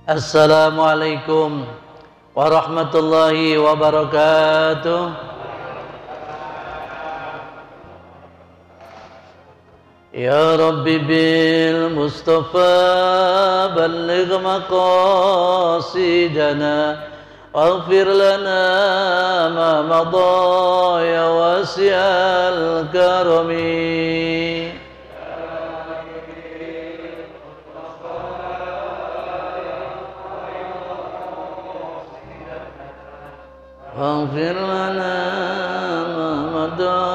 Assalamualaikum warahmatullahi wabarakatuh. Ya Rabbi bil Mustafa balligh maqasidana waghfir lana ma madha ya wasi'al karami. واغفر لنا ما مضى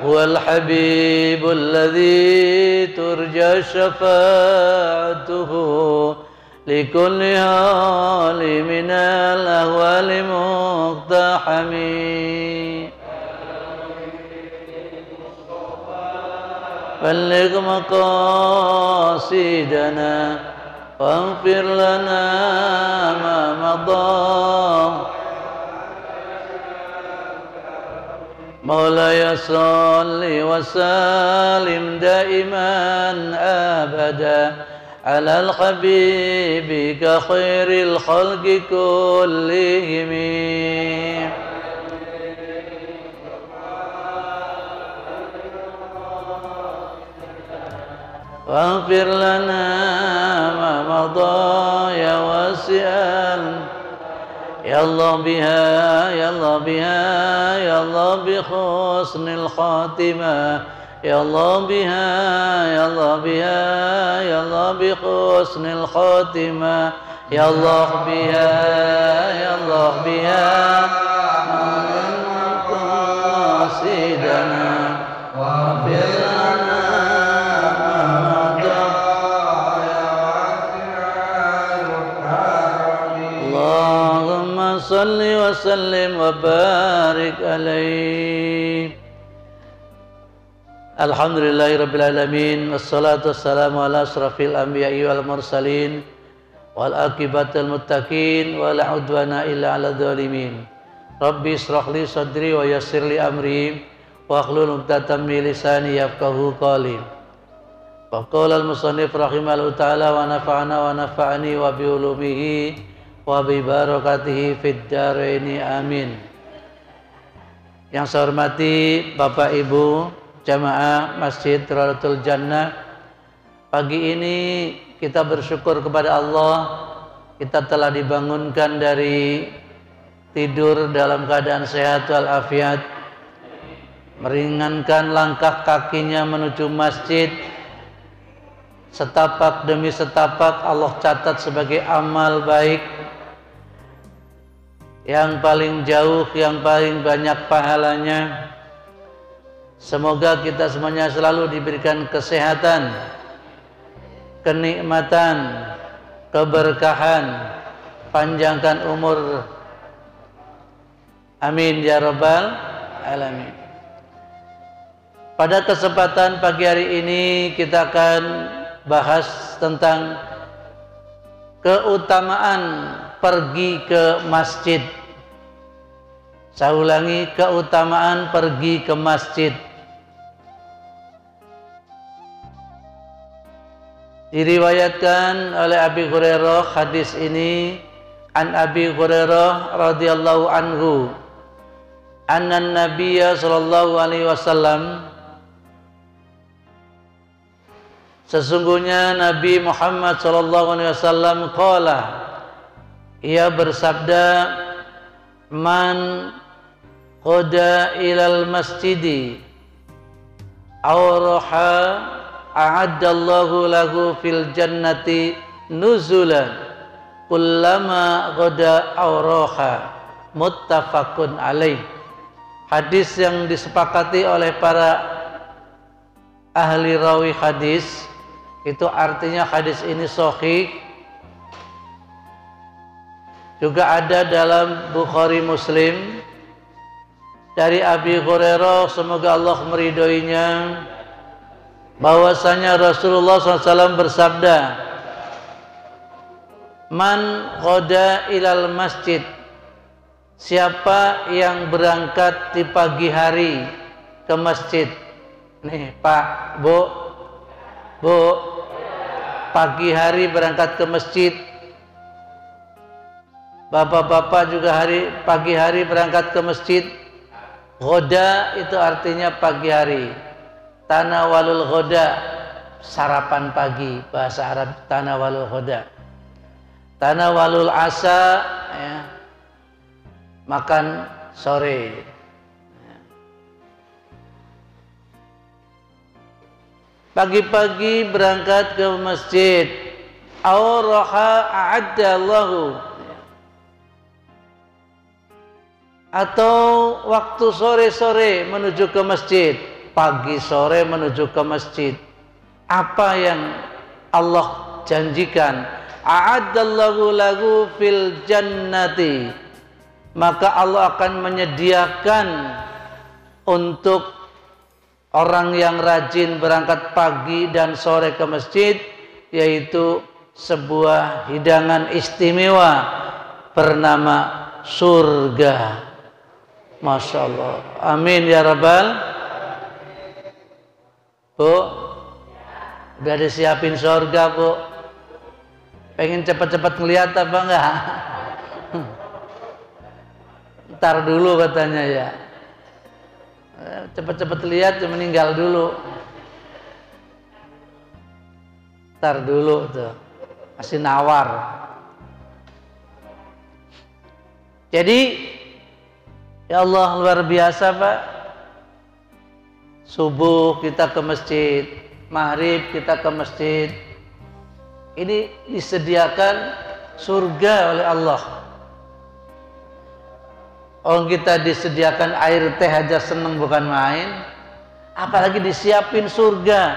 هو الحبيب الذي ترجى شفاعته لكل حال من الأهوال مقتحم بلغ مقاصدنا واغفر لنا ما مضى مولاي صل وسلم دائما أبدا على الحبيب كخير الخلق كلهم واغفر لنا ما مضى يا واسع يا الله بها يا الله بها يا الله بحسن الخاتمة يا الله بها يا الله بها يا الله بحسن الخاتمة يا الله بها يا الله بها قاصدنا واغفر لنا صل وسلم وبارك عليه. Alhamdulillahirabbil alamin wassalatu wassalamu ala asrafil anbiya'i wal mursalin wal aqibatul muttaqin wala udwana illa 'alal zalimin. Rabbi ishrah li sadri wa yassir li amri wa hlul 'uqdatam min lisani yafqahu qawli. Wa qala al-musannif rahimahullahu ta'ala wa nafa'ana wa nafa'ani wa bi ulumihi wa bi barakatihi fid dharaini amin. Yang saya hormati Bapak Ibu jamaah Masjid Rawdatul Jannah, pagi ini kita bersyukur kepada Allah, kita telah dibangunkan dari tidur dalam keadaan sehat walafiat, meringankan langkah kakinya menuju masjid. Setapak demi setapak Allah catat sebagai amal baik yang paling jauh, yang paling banyak pahalanya. Semoga kita semuanya selalu diberikan kesehatan, kenikmatan, keberkahan, panjangkan umur. Amin ya rabbal alamin. Pada kesempatan pagi hari ini kita akan bahas tentang keutamaan pergi ke masjid. Saya ulangi, keutamaan pergi ke masjid. Diriwayatkan oleh Abi Hurairah hadis ini, an Abi Hurairah radhiyallahu anhu, anna Nabiyya sallallahu alaihi wasallam, sesungguhnya Nabi Muhammad sallallahu alaihi wasallam qala, ia bersabda, man qada ilal masjidi awraha a'addallahu lahu fil jannati nuzulan kullama qada awraha, muttafaqun alaih. Hadis yang disepakati oleh para ahli rawi hadis, itu artinya hadis ini sahih. Juga ada dalam Bukhari Muslim dari Abi Hurairah, semoga Allah meridhoinya, bahwasanya Rasulullah SAW bersabda, Man qada ilal masjid, siapa yang berangkat di pagi hari ke masjid. Nih Pak, Bu, pagi hari berangkat ke masjid. Bapak-bapak juga pagi hari berangkat ke masjid. Ghoda itu artinya pagi hari. Tanawalul ghoda, sarapan pagi, bahasa Arab tanawalul ghoda. Tanawalul asa, ya, makan sore. Pagi-pagi berangkat ke masjid. Auraha a'addallahu, atau waktu sore-sore menuju ke masjid, pagi sore menuju ke masjid. Apa yang Allah janjikan? A'addallahu lahu fil jannati, maka Allah akan menyediakan untuk orang yang rajin berangkat pagi dan sore ke masjid, yaitu sebuah hidangan istimewa bernama surga. Masya Allah, amin ya rabbal. Bu, udah disiapin surga, Bu? Pengen cepat-cepat ngeliat apa enggak? Ntar dulu katanya ya. Cepat-cepat lihat, meninggal dulu. Ntar dulu tuh, masih nawar. Jadi ya Allah, luar biasa Pak. Subuh kita ke masjid, maghrib kita ke masjid. Ini disediakan surga oleh Allah. Orang kita disediakan air teh aja seneng bukan main, apalagi disiapin surga.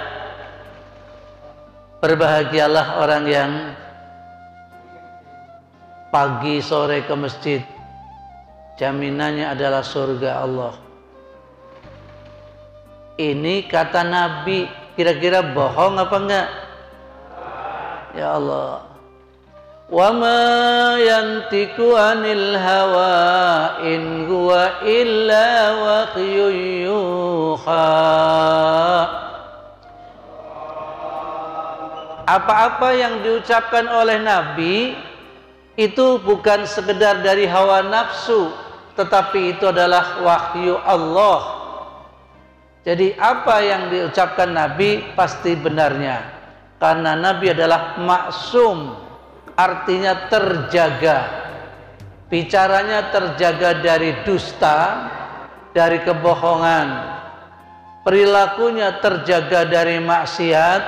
Berbahagialah orang yang pagi sore ke masjid, jaminannya adalah surga Allah. Ini kata Nabi, kira-kira bohong apa enggak? Ya Allah, wa ma yantiku anil hawa in huwa illa wahyun yuha. Apa-apa yang diucapkan oleh Nabi itu bukan sekedar dari hawa nafsu, tetapi itu adalah wahyu Allah. Jadi apa yang diucapkan Nabi pasti benarnya, karena Nabi adalah maksum, artinya terjaga. Bicaranya terjaga dari dusta, dari kebohongan. Perilakunya terjaga dari maksiat.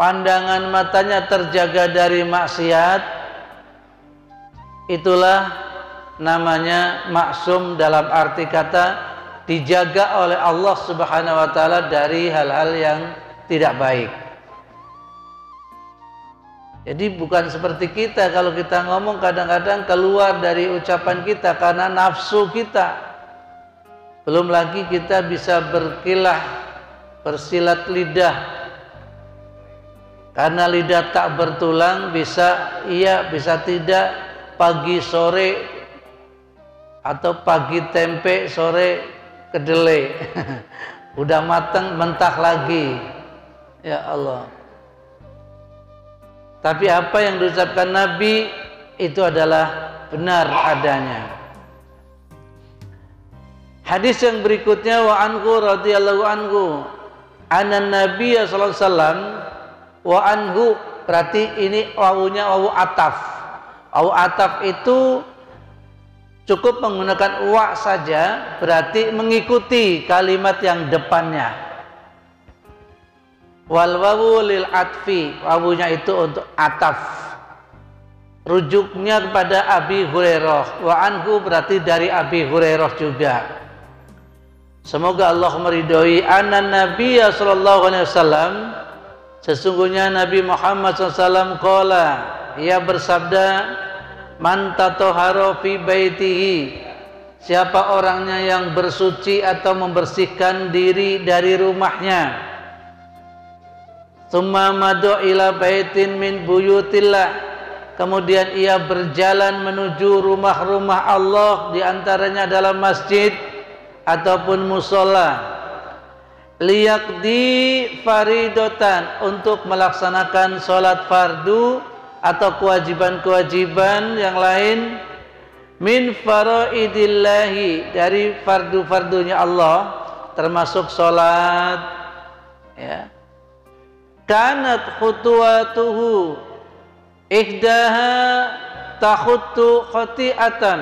Pandangan matanya terjaga dari maksiat. Itulah namanya maksum, dalam arti kata dijaga oleh Allah Subhanahu wa taala dari hal-hal yang tidak baik. Jadi bukan seperti kita, kalau kita ngomong kadang-kadang keluar dari ucapan kita karena nafsu kita. Belum lagi kita bisa berkilah, bersilat lidah. Karena lidah tak bertulang, bisa iya bisa tidak, pagi sore atau pagi tempe sore kedelai. Udah matang mentah lagi. Ya Allah. Tapi apa yang diucapkan Nabi itu adalah benar adanya. Hadis yang berikutnya, wa anhu radhiyallahu anhu, anan Nabi sallallahu alaihi wasallam, wa anhu berarti ini wawunya wawu ataf. Wawu ataf itu cukup menggunakan wa saja, berarti mengikuti kalimat yang depannya. Wal wawu lil atfi, wawunya itu untuk ataf. Rujuknya kepada Abi Hurairah. Wa anhu berarti dari Abi Hurairah juga. Semoga Allah meridhoi anan Nabi sallallahu alaihi wasallam, sesungguhnya Nabi Muhammad SAW qala, ia bersabda, man tatoharo fi baitihi, siapa orangnya yang bersuci atau membersihkan diri dari rumahnya, Tsumma madu ila baitin min buyutillah. Kemudian ia berjalan menuju rumah-rumah Allah, di antaranya adalah masjid ataupun musola. Liyaqdi faridotan, untuk melaksanakan sholat fardu atau kewajiban-kewajiban yang lain. Min faraidillahi, dari fardu-fardunya Allah, termasuk sholat. Ya. Kanat khutuwatuhu ihdaha takhuttu khati'atan,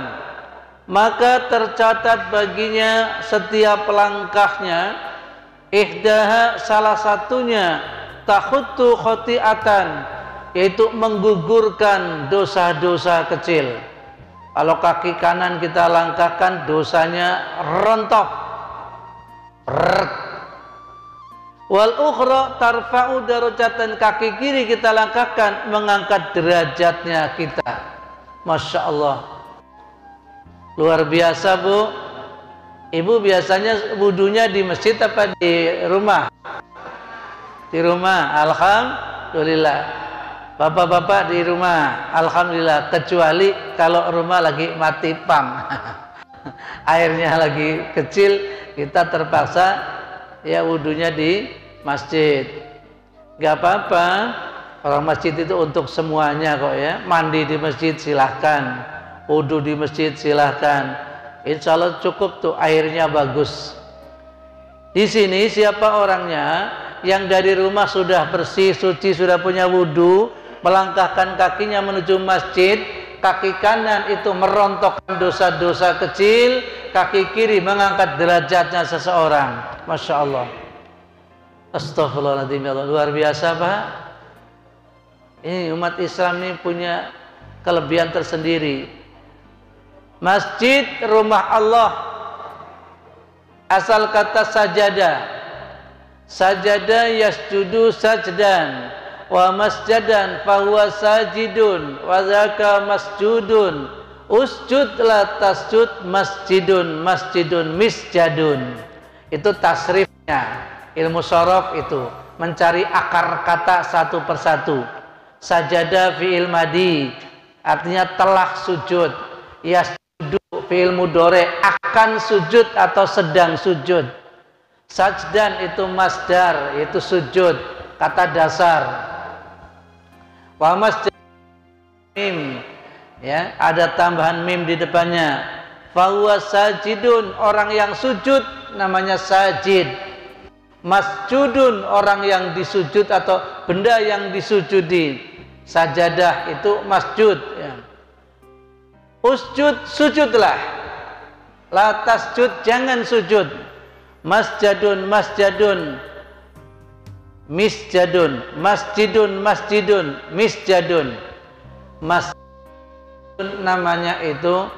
maka tercatat baginya setiap langkahnya, ihdaha salah satunya, takhuttu khati'atan, yaitu menggugurkan dosa-dosa kecil. Kalau kaki kanan kita langkahkan, dosanya rontok. Wal ukhra tarfa'u darajatan, kaki kiri kita langkahkan, mengangkat derajatnya kita. Masya Allah, luar biasa Bu. Ibu biasanya wudunya di masjid apa di rumah? Di rumah, alhamdulillah. Bapak-bapak di rumah, alhamdulillah. Kecuali kalau rumah lagi mati pam, airnya lagi kecil, kita terpaksa ya wudunya di masjid. Gak apa-apa, orang masjid itu untuk semuanya kok ya. Mandi di masjid silahkan, wudu di masjid silahkan. Insya Allah cukup tuh, airnya bagus. Di sini siapa orangnya yang dari rumah sudah bersih, suci, sudah punya wudu, melangkahkan kakinya menuju masjid, kaki kanan itu merontokkan dosa-dosa kecil, kaki kiri mengangkat derajatnya seseorang. Masya Allah. Astaghfirullahaladzim, ya Allah. Luar biasa Pak. Ini umat Islam ini punya kelebihan tersendiri. Masjid rumah Allah, asal kata sajadah. Sajadah yasjudu sajdan, wa masjadan fahuwa sajidun, wa zaka masjudun. Usjud la tasjud masjidun, masjidun misjadun. Itu tasrifnya. Ilmu shorof itu mencari akar kata satu persatu. Sajadah fi'il madi, artinya telah sujud. Yasjudu fi'il mudhari, akan sujud atau sedang sujud. Sajdan itu masdar, itu sujud, kata dasar. Wa masjid mim, ya, ada tambahan mim di depannya. Fahuwa sajidun, orang yang sujud namanya sajid. Masjudun, orang yang disujud atau benda yang disujudi. Sajadah itu masjud ya. Usjud, sujudlah. La tasjud, jangan sujud. Masjadun, masjadun, misjadun, masjidun, masjidun, misjadun. Masjidun namanya itu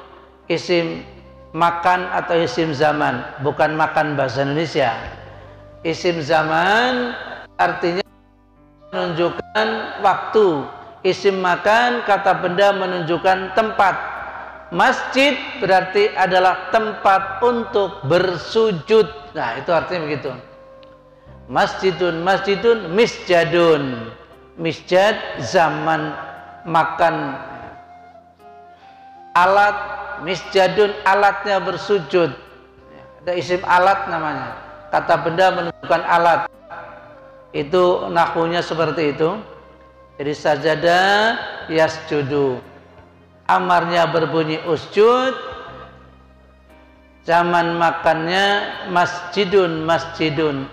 isim makan atau isim zaman, bukan makan bahasa Indonesia. Isim zaman artinya menunjukkan waktu. Isim makan, kata benda, menunjukkan tempat. Masjid berarti adalah tempat untuk bersujud. Nah, itu artinya begitu. Masjidun, masjidun, misjadun. Misjad zaman makan. Alat, misjadun, alatnya bersujud. Ada isim alat namanya. Kata benda menunjukkan alat. Itu nahwunya seperti itu. Jadi sajadah yasjudu. Amarnya berbunyi usjud. Zaman makannya masjidun, masjidun,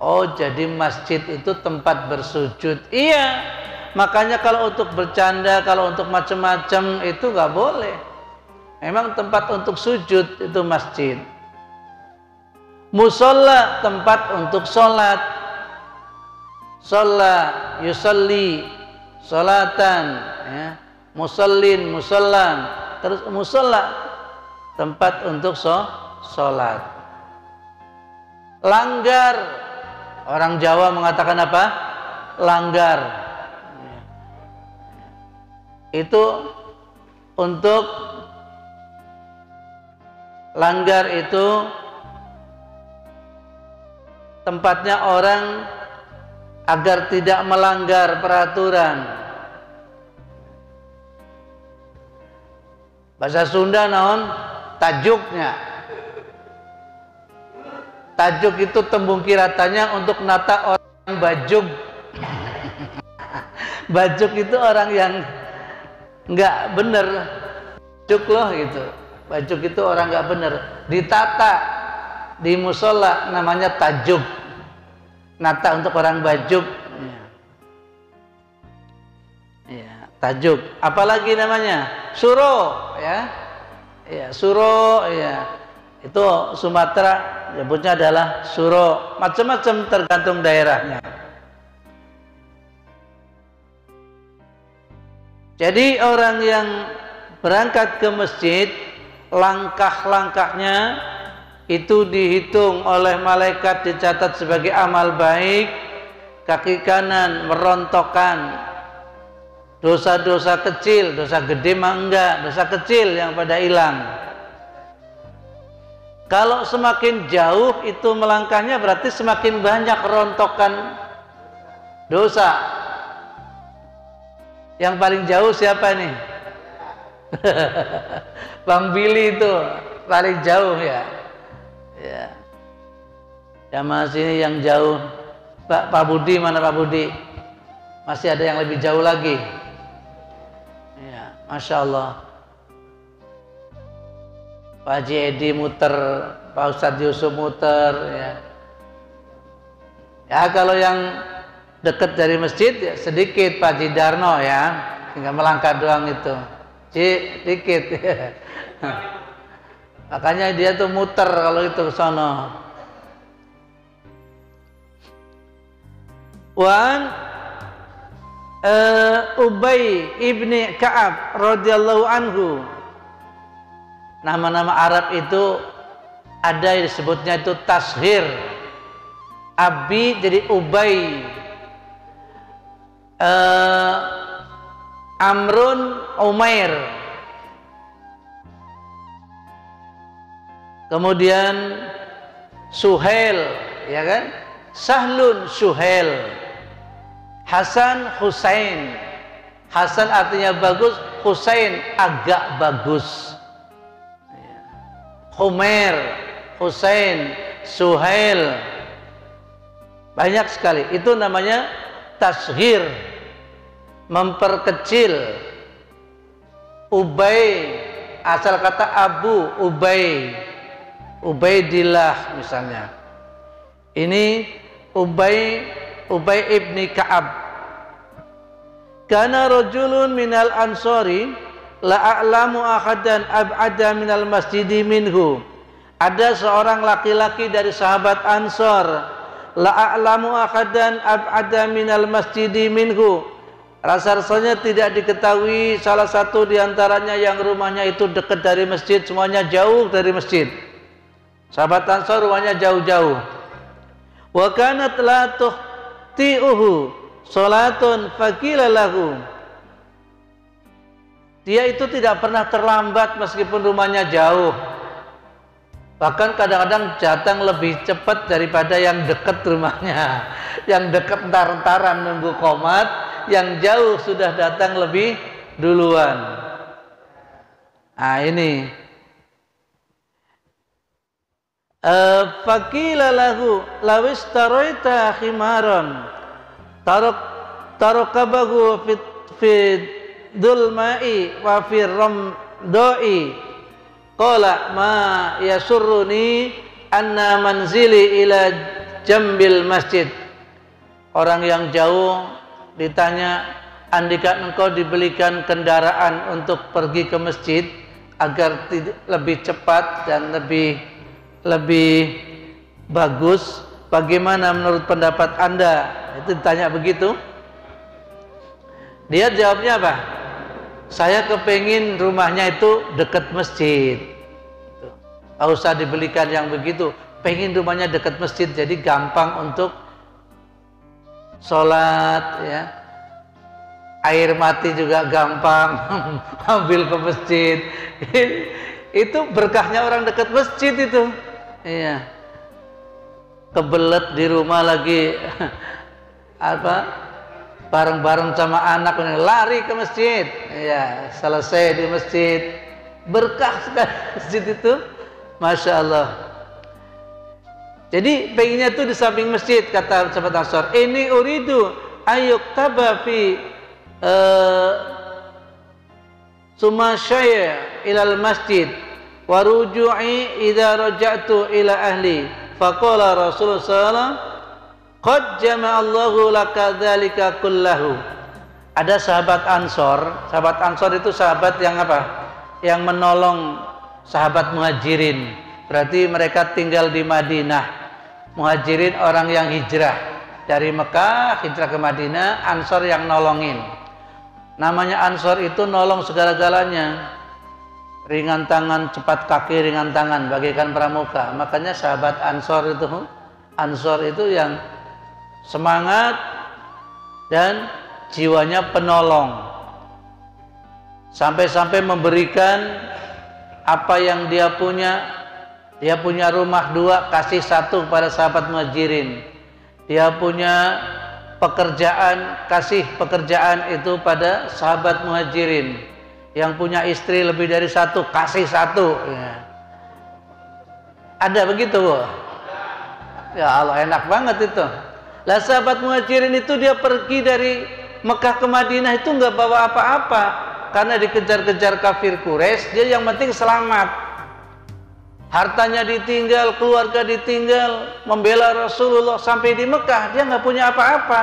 Oh, jadi masjid itu tempat bersujud. Iya. Makanya kalau untuk bercanda, kalau untuk macam-macam itu nggak boleh. Memang tempat untuk sujud itu masjid. Musola, tempat untuk sholat. Sholat, yusalli, sholatan, ya. Musallin, musallam. Terus musola, tempat untuk sholat. Langgar, orang Jawa mengatakan apa? Langgar. Itu untuk langgar itu tempatnya orang agar tidak melanggar peraturan. Bahasa Sunda naon? Tajuknya. Tajuk itu tembung kiratannya untuk nata orang bajuk. Bajuk itu orang yang nggak bener. Bajuk loh gitu. Bajuk itu orang nggak bener. Ditata di musola namanya tajuk. Nata untuk orang bajuk. Ya, tajuk. Apalagi namanya? Suro, ya. Ya, suro, ya. Itu Sumatera nyebutnya adalah suro. Macam-macam tergantung daerahnya. Jadi orang yang berangkat ke masjid, langkah-langkahnya itu dihitung oleh malaikat, dicatat sebagai amal baik. Kaki kanan merontokkan dosa-dosa kecil, dosa gede mah enggak, dosa kecil yang pada hilang. Kalau semakin jauh itu melangkahnya berarti semakin banyak rontokan dosa. Yang paling jauh siapa nih? Bang Billy itu paling jauh ya. Ya. Jamaah sini yang jauh. Pak Budi mana Pak Budi? Masih ada yang lebih jauh lagi. Ya, Masya Allah. Pak Haji Edi muter, Pak Ustadz Yusuf muter, ya. Ya kalau yang dekat dari masjid ya sedikit Pak Haji Darno ya, tinggal melangkah doang itu, sedikit. Makanya dia tuh muter kalau itu ke sono. Wan Ubay ibni Ka'ab radhiyallahu anhu. Nama-nama Arab itu ada yang disebutnya itu tashir. Abi jadi Ubay, Amrun Umair, kemudian Suhail, ya kan? Sahlun Suhail, Hasan Husain. Hasan artinya bagus, Husain agak bagus. Humair, Husain, Suhail, banyak sekali. Itu namanya tashir, memperkecil. Ubay, asal kata Abu Ubay, Ubaidillah misalnya. Ini Ubay ibni Ka'ab. Kana rajulun minal ansori la a'lamu ahadan ab'ada minal masjidi minhu. Ada seorang laki-laki dari sahabat Ansor, la a'lamu ahadan ab'ada minal masjidi minhu. Rasa-rasanya tidak diketahui salah satu diantaranya yang rumahnya itu dekat dari masjid, semuanya jauh dari masjid. Sahabat Ansor rumahnya jauh-jauh. Wa kanat la tuhti'uhu salatun faqila lahu. Dia itu tidak pernah terlambat meskipun rumahnya jauh. Bahkan kadang-kadang datang lebih cepat daripada yang dekat rumahnya. Yang dekat entar-entaran nunggu qomat, yang jauh sudah datang lebih duluan. Nah ini. Faqila lahu lawis taroita khimaron tarokabahu fit dulmai wa firram doi qala ma yasurruni anna manzili ila jambil masjid. Orang yang jauh ditanya, andaikan engkau dibelikan kendaraan untuk pergi ke masjid agar lebih cepat dan lebih bagus, bagaimana menurut pendapat Anda? Itu ditanya begitu. Dia jawabnya apa? Saya kepengin rumahnya itu dekat masjid. Gak usah dibelikan yang begitu. Pengen rumahnya dekat masjid, jadi gampang untuk sholat, ya. Air mati juga gampang ambil ke masjid. Itu berkahnya orang dekat masjid itu. Iya. Kebelet di rumah lagi bareng-bareng sama anak, lari ke masjid. Ya, selesai di masjid, berkah sekali masjid itu, masya Allah. Jadi pengennya tuh di samping masjid, kata sahabat Ansor, ini uridu ayuk tabafi sumasyaya ilal masjid waruju'i idza raja'tu ila ahli. Faqala Rasulullah sallallahu qad jama'allahu laka dzalika kullahu. Ada sahabat Ansor. Sahabat Ansor itu sahabat yang apa? Yang menolong sahabat Muhajirin. Berarti mereka tinggal di Madinah. Muhajirin orang yang hijrah dari Mekah hijrah ke Madinah, Ansor yang nolongin. Namanya Ansor itu nolong segala-galanya. Ringan tangan, cepat kaki, ringan tangan, bagaikan pramuka. Makanya sahabat Ansor itu yang semangat dan jiwanya penolong, sampai-sampai memberikan apa yang dia punya. Dia punya rumah 2, kasih 1 kepada sahabat Muhajirin. Dia punya pekerjaan, kasih pekerjaan itu pada sahabat Muhajirin. Yang punya istri lebih dari 1, kasih 1 ya. Ada begitu, Bu? Ya Allah, enak banget itu. Lah sahabat Muhajirin itu dia pergi dari Mekah ke Madinah itu nggak bawa apa-apa, karena dikejar-kejar kafir Quraisy. Dia yang penting selamat. Hartanya ditinggal, keluarga ditinggal, membela Rasulullah sampai di Mekah dia nggak punya apa-apa.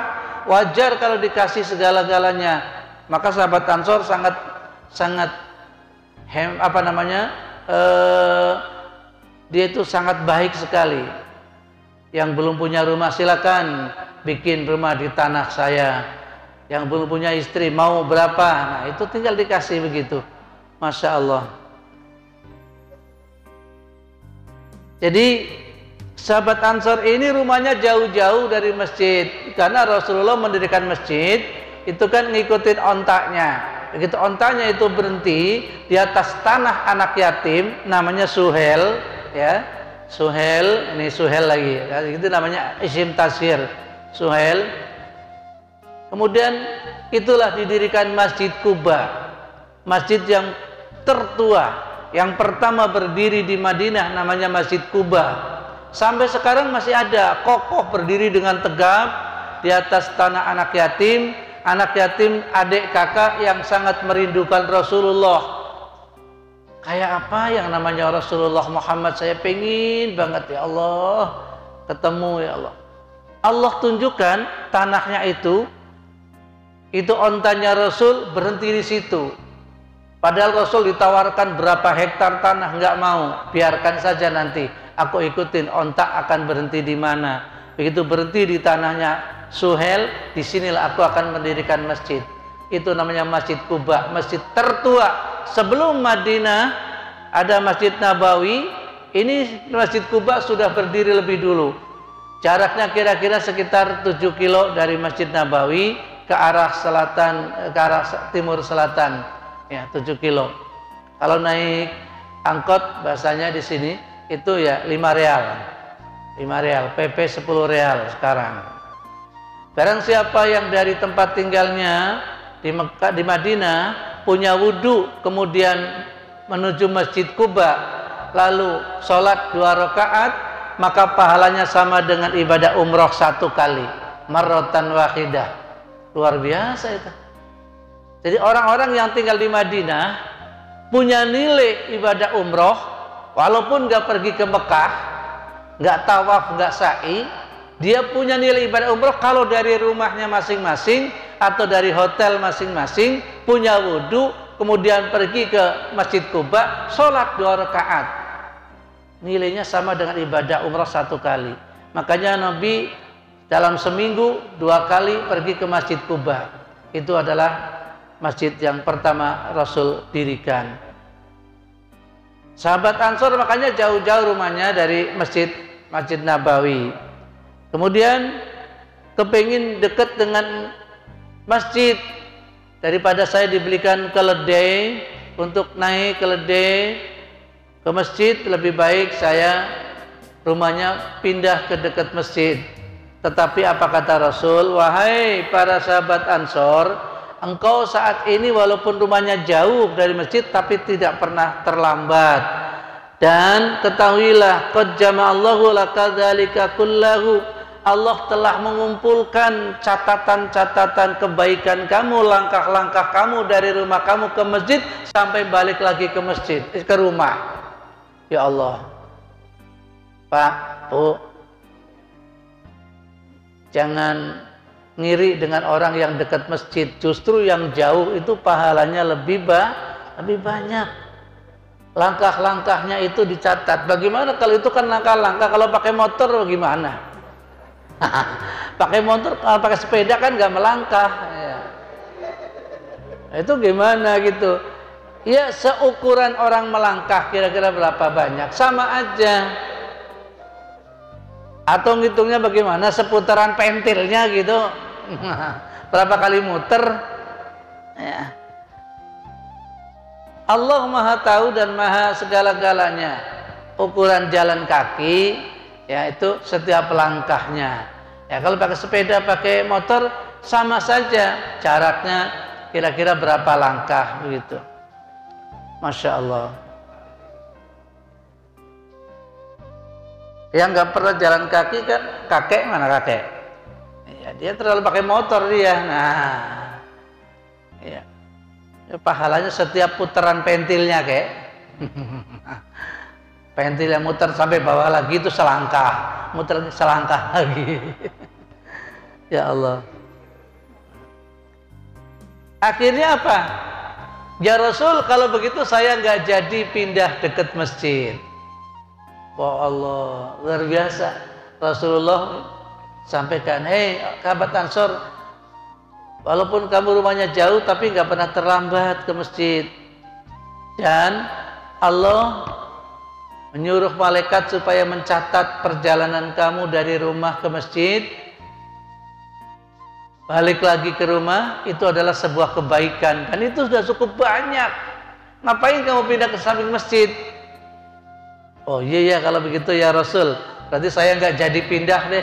Wajar kalau dikasih segala-galanya. Maka sahabat Ansor sangat dia itu sangat baik sekali. Yang belum punya rumah silakan bikin rumah di tanah saya. Yang belum punya istri mau berapa? Nah itu tinggal dikasih begitu. Masya Allah. Jadi sahabat Ansor ini rumahnya jauh-jauh dari masjid, karena Rasulullah mendirikan masjid itu kan ngikutin ontaknya. Begitu ontaknya itu berhenti di atas tanah anak yatim namanya Suhel, ya Suhel, ini Suhel lagi, ya, itu namanya isim tasghir Suhel. Kemudian itulah didirikan Masjid Quba, masjid yang tertua. Yang pertama berdiri di Madinah namanya Masjid Quba. Sampai sekarang masih ada, kokoh berdiri dengan tegap di atas tanah anak yatim. Anak yatim adik kakak yang sangat merindukan Rasulullah. Kayak apa yang namanya Rasulullah Muhammad, saya pengen banget ya Allah ketemu ya Allah. Allah tunjukkan tanahnya itu ontanya Rasul berhenti di situ. Padahal Rasul ditawarkan berapa hektar tanah, nggak mau, biarkan saja nanti aku ikutin ontak akan berhenti di mana. Begitu berhenti di tanahnya Suhel, disinilah aku akan mendirikan masjid. Itu namanya Masjid Quba, masjid tertua. Sebelum Madinah ada Masjid Nabawi, ini Masjid Quba sudah berdiri lebih dulu. Jaraknya kira-kira sekitar 7 kilo dari Masjid Nabawi ke arah selatan, ke arah timur selatan. Ya 7 kilo. Kalau naik angkot bahasanya di sini itu ya 5 real. 5 real, PP 10 real sekarang. Barang siapa yang dari tempat tinggalnya di Mekah, di Madinah punya wudhu kemudian menuju Masjid Quba lalu sholat 2 rakaat, maka pahalanya sama dengan ibadah umroh 1 kali, marratan wahidah. Luar biasa itu. Jadi orang-orang yang tinggal di Madinah punya nilai ibadah umroh, walaupun nggak pergi ke Mekah, nggak tawaf, nggak sa'i, dia punya nilai ibadah umroh kalau dari rumahnya masing-masing atau dari hotel masing-masing, punya wudhu, kemudian pergi ke Masjid Quba, sholat 2 rakaat. Nilainya sama dengan ibadah umroh 1 kali. Makanya Nabi dalam seminggu 2 kali pergi ke Masjid Quba. Itu adalah masjid yang pertama Rasul dirikan. Sahabat Ansor makanya jauh-jauh rumahnya dari Masjid Nabawi. Kemudian kepingin dekat dengan masjid, daripada saya dibelikan keledai untuk naik keledai ke masjid, lebih baik saya rumahnya pindah ke dekat masjid. Tetapi apa kata Rasul? Wahai para sahabat Ansor, engkau saat ini walaupun rumahnya jauh dari masjid tapi tidak pernah terlambat. Dan ketahuilah, qad jama'allahu laka dzalika kullahu. Allah telah mengumpulkan catatan-catatan kebaikan kamu, langkah-langkah kamu dari rumah kamu ke masjid sampai balik lagi ke masjid, ke rumah. Ya Allah. Pak, Bu, jangan ngiri dengan orang yang dekat masjid. Justru yang jauh itu pahalanya lebih banyak. Langkah-langkahnya itu dicatat. Bagaimana kalau itu kan langkah-langkah, kalau pakai motor bagaimana? Pakai motor, kalau pakai sepeda kan nggak melangkah ya. Itu gimana gitu ya, seukuran orang melangkah kira-kira berapa banyak, sama aja. Atau ngitungnya bagaimana, seputaran pentilnya gitu berapa kali muter ya. Allah maha tahu dan maha segala-galanya. Ukuran jalan kaki yaitu setiap langkahnya. Ya, kalau pakai sepeda, pakai motor sama saja, jaraknya kira-kira berapa langkah begitu. Masya Allah. Yang nggak pernah jalan kaki kan kakek, mana kakek? Ya, dia terlalu pakai motor dia. Nah, ya, pahalanya setiap putaran pentilnya kek. Pentil yang muter sampai bawah lagi itu selangkah, muter selangkah lagi. Ya Allah. Akhirnya apa? Ya Rasul, kalau begitu saya nggak jadi pindah dekat masjid. Wah Allah, luar biasa. Rasulullah sampaikan, hei sahabat Ansor, walaupun kamu rumahnya jauh tapi nggak pernah terlambat ke masjid. Dan Allah menyuruh malaikat supaya mencatat perjalanan kamu dari rumah ke masjid, balik lagi ke rumah, itu adalah sebuah kebaikan. Dan itu sudah cukup banyak. Ngapain kamu pindah ke samping masjid? Oh iya ya, kalau begitu ya Rasul, berarti saya nggak jadi pindah deh.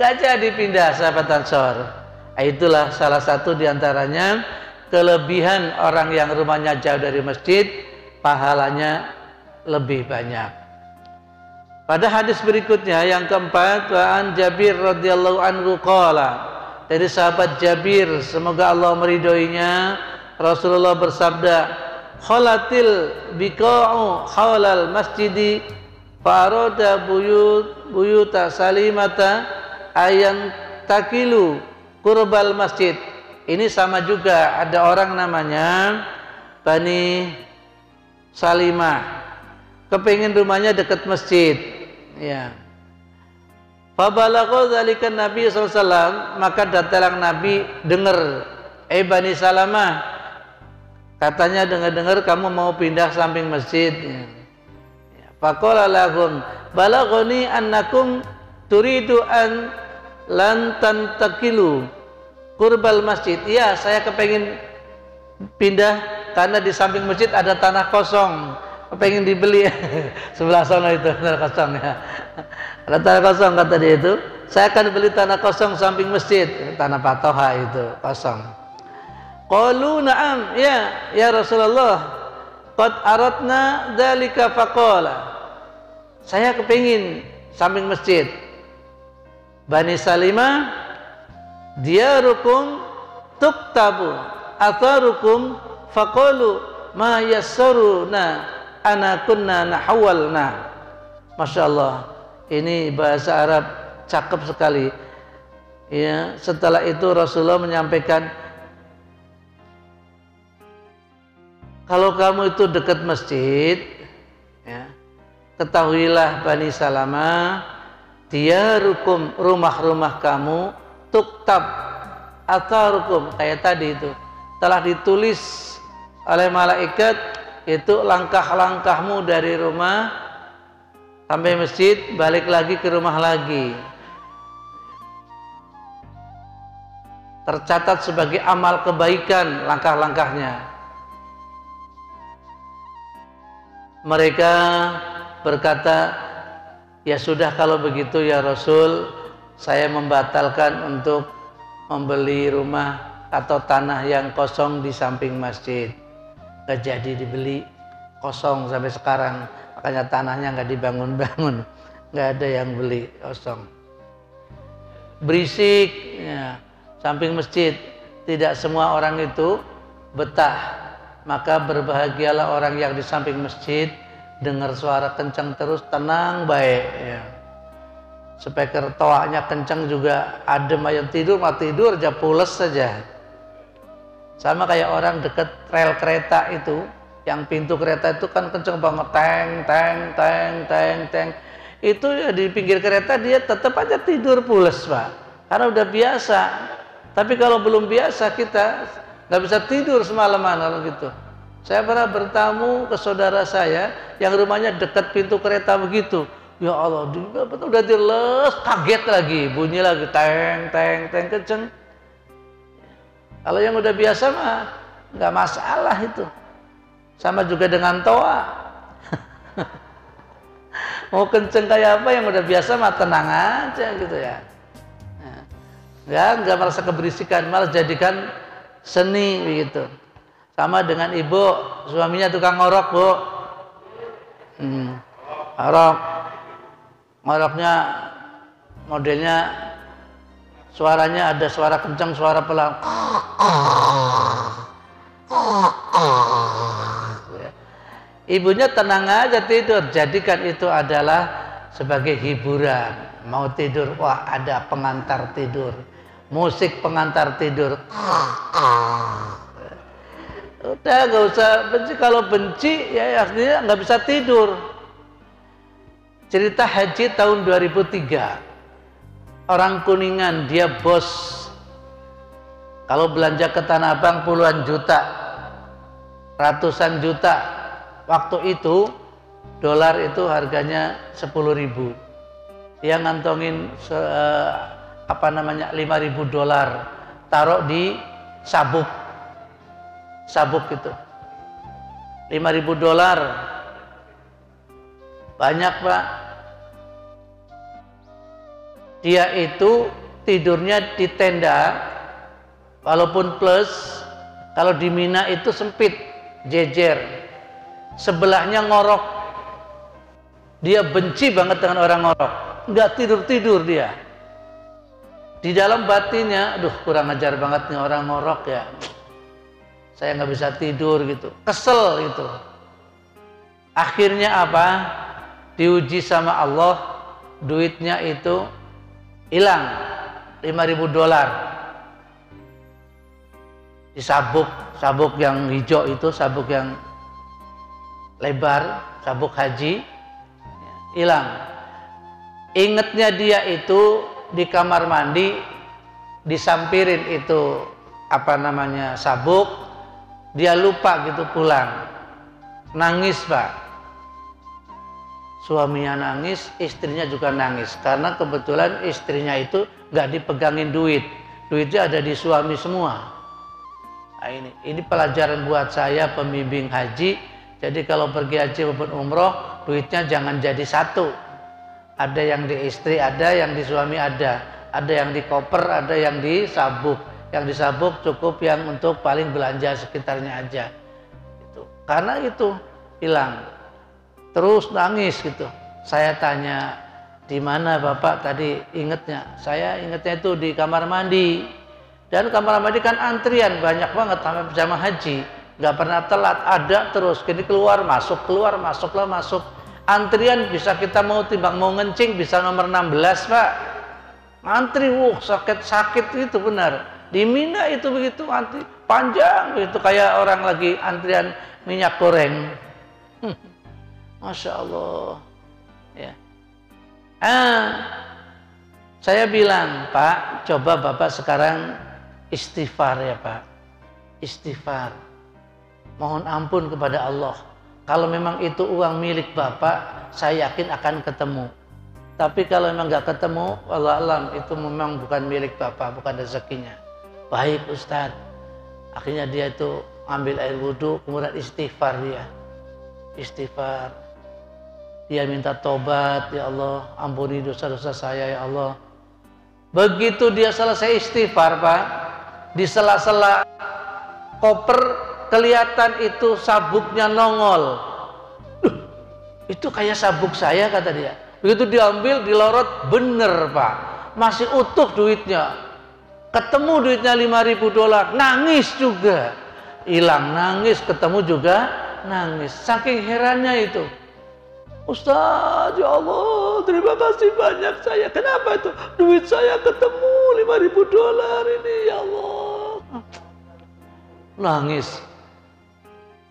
Nggak jadi pindah, sahabat Ansor. Itulah salah satu diantaranya kelebihan orang yang rumahnya jauh dari masjid, pahalanya lebih banyak. Pada hadis berikutnya yang keempat, wa an Jabir radhiyallahu anhu qala, dari sahabat Jabir semoga Allah meridhoinya, Rasulullah bersabda, khalatil biqa'u haulal masjidi farada buyuta salimata ayan takilu kurbal masjid. Ini sama juga, ada orang namanya Bani Salimah, kepingin rumahnya dekat masjid ya. Fabalagha dzalika Nabi SAW, maka datang Nabi dengar, Bani Salamah, katanya dengar-dengar kamu mau pindah samping masjid ya. Faqala lahum balaghani annakum turidu an lan tantakilu kurbal masjid. Ya, saya kepingin pindah karena di samping masjid ada tanah kosong, pengen dibeli. Sebelah sana itu tanah kosong ya, ada tanah kosong kata dia itu, saya akan beli tanah kosong samping masjid, tanah patoha itu kosong. Qalu na'am ya Rasulullah, qad aradna dzalika faqala, saya kepingin samping masjid. Bani Salimah, diarukum tuktabu atharukum faqalu ma yassaruna ana kunna nahawalna. Masya Allah, ini bahasa Arab cakep sekali ya. Setelah itu Rasulullah menyampaikan, kalau kamu itu dekat masjid ya, ketahuilah Bani Salamah, diarukum, rumah-rumah kamu, tuktab atharukum, kayak tadi itu telah ditulis oleh malaikat, itu langkah-langkahmu dari rumah sampai masjid, balik lagi ke rumah lagi, tercatat sebagai amal kebaikan langkah-langkahnya. Mereka berkata, ya sudah kalau begitu ya Rasul, saya membatalkan untuk membeli rumah atau tanah yang kosong di samping masjid. Nggak jadi dibeli, kosong sampai sekarang. Makanya tanahnya nggak dibangun-bangun, nggak ada yang beli, kosong. Berisik, ya, samping masjid. Tidak semua orang itu betah. Maka berbahagialah orang yang di samping masjid, dengar suara kencang terus, tenang baik. Ya. Speaker toanya kencang juga, adem aja, tidur mah tidur aja, pules saja. Sama kayak orang dekat rel kereta itu, yang pintu kereta itu kan kencang banget, teng teng teng teng teng. Itu ya di pinggir kereta dia tetap aja tidur pules Pak, karena udah biasa. Tapi kalau belum biasa kita nggak bisa tidur semalaman kalau gitu. Saya pernah bertamu ke saudara saya yang rumahnya dekat pintu kereta begitu. Ya Allah, udah diles, kaget lagi, bunyi lagi, teng teng teng kenceng. Kalau yang udah biasa mah nggak masalah itu. Sama juga dengan toa. Mau kenceng kayak apa yang udah biasa mah tenang aja gitu ya. Nggak merasa keberisikan, malah jadikan seni begitu. Sama dengan ibu, suaminya tukang ngorok Bu. Ngoroknya modelnya suaranya ada suara kencang, suara pelan. Ibunya tenang aja tidur, jadikan itu adalah sebagai hiburan. Mau tidur, wah ada pengantar tidur, musik pengantar tidur. Udah gak usah benci, kalau benci ya akhirnya nggak bisa tidur. Cerita haji tahun 2003, orang Kuningan, dia bos. Kalau belanja ke Tanah Abang puluhan juta, ratusan juta. Waktu itu dolar itu harganya 10.000. Dia ngantongin 5.000 dolar, taruh di sabuk itu. 5.000 dolar banyak Pak. Dia itu tidurnya di tenda, walaupun plus. Kalau di Mina itu sempit, jejer, sebelahnya ngorok. Dia benci banget dengan orang ngorok, nggak tidur dia. Di dalam batinnya, aduh kurang ajar banget nih orang ngorok ya, saya nggak bisa tidur gitu, kesel gitu. Akhirnya apa? Diuji sama Allah, duitnya itu hilang, 5.000 dolar. Di sabuk yang hijau itu, sabuk yang lebar, sabuk haji, hilang. Ingatnya dia itu di kamar mandi, disampirin itu sabuk, dia lupa gitu pulang. Nangis Pak. Suaminya nangis, istrinya juga nangis. Karena kebetulan istrinya itu nggak dipegangin duit. Duitnya ada di suami semua. Nah, ini pelajaran buat saya pembimbing haji. Jadi kalau pergi haji maupun umroh, duitnya jangan jadi satu. Ada yang di istri, ada yang di suami, ada yang di koper, ada yang di sabuk. Yang di sabuk cukup yang untuk paling belanja sekitarnya aja. Karena itu hilang. Terus nangis gitu. Saya tanya, di mana Bapak tadi ingetnya? Saya ingetnya itu di kamar mandi. Dan kamar mandi kan antrian banyak banget sampai jamaah haji. Nggak pernah telat, ada terus. Jadi keluar masuk, masuk. Antrian bisa kita mau timbang mau ngencing bisa nomor 16 Pak. Antri, sakit itu benar. Di Mina itu begitu, antri panjang begitu kayak orang lagi antrian minyak goreng. Masya Allah ya. Saya bilang, Pak, coba Bapak sekarang istighfar ya Pak. Istighfar, mohon ampun kepada Allah. Kalau memang itu uang milik Bapak, saya yakin akan ketemu. Tapi kalau memang nggak ketemu, wallah alam, itu memang bukan milik Bapak, bukan rezekinya. Baik Ustadz. Akhirnya dia itu ambil air wudhu, kemudian istighfar dia. Istighfar. Dia minta tobat, ya Allah, ampuni dosa-dosa saya ya Allah. Begitu dia selesai istighfar, Pak, di sela-sela koper kelihatan itu sabuknya nongol. Itu kayak sabuk saya, kata dia. Begitu diambil, dilorot, bener, Pak, masih utuh duitnya. Ketemu duitnya $5.000, nangis juga. Hilang, nangis, ketemu juga nangis. Saking herannya itu. Ustaz, ya Allah, terima kasih banyak saya. Kenapa itu? Duit saya ketemu $5.000 ini, ya Allah. Nangis.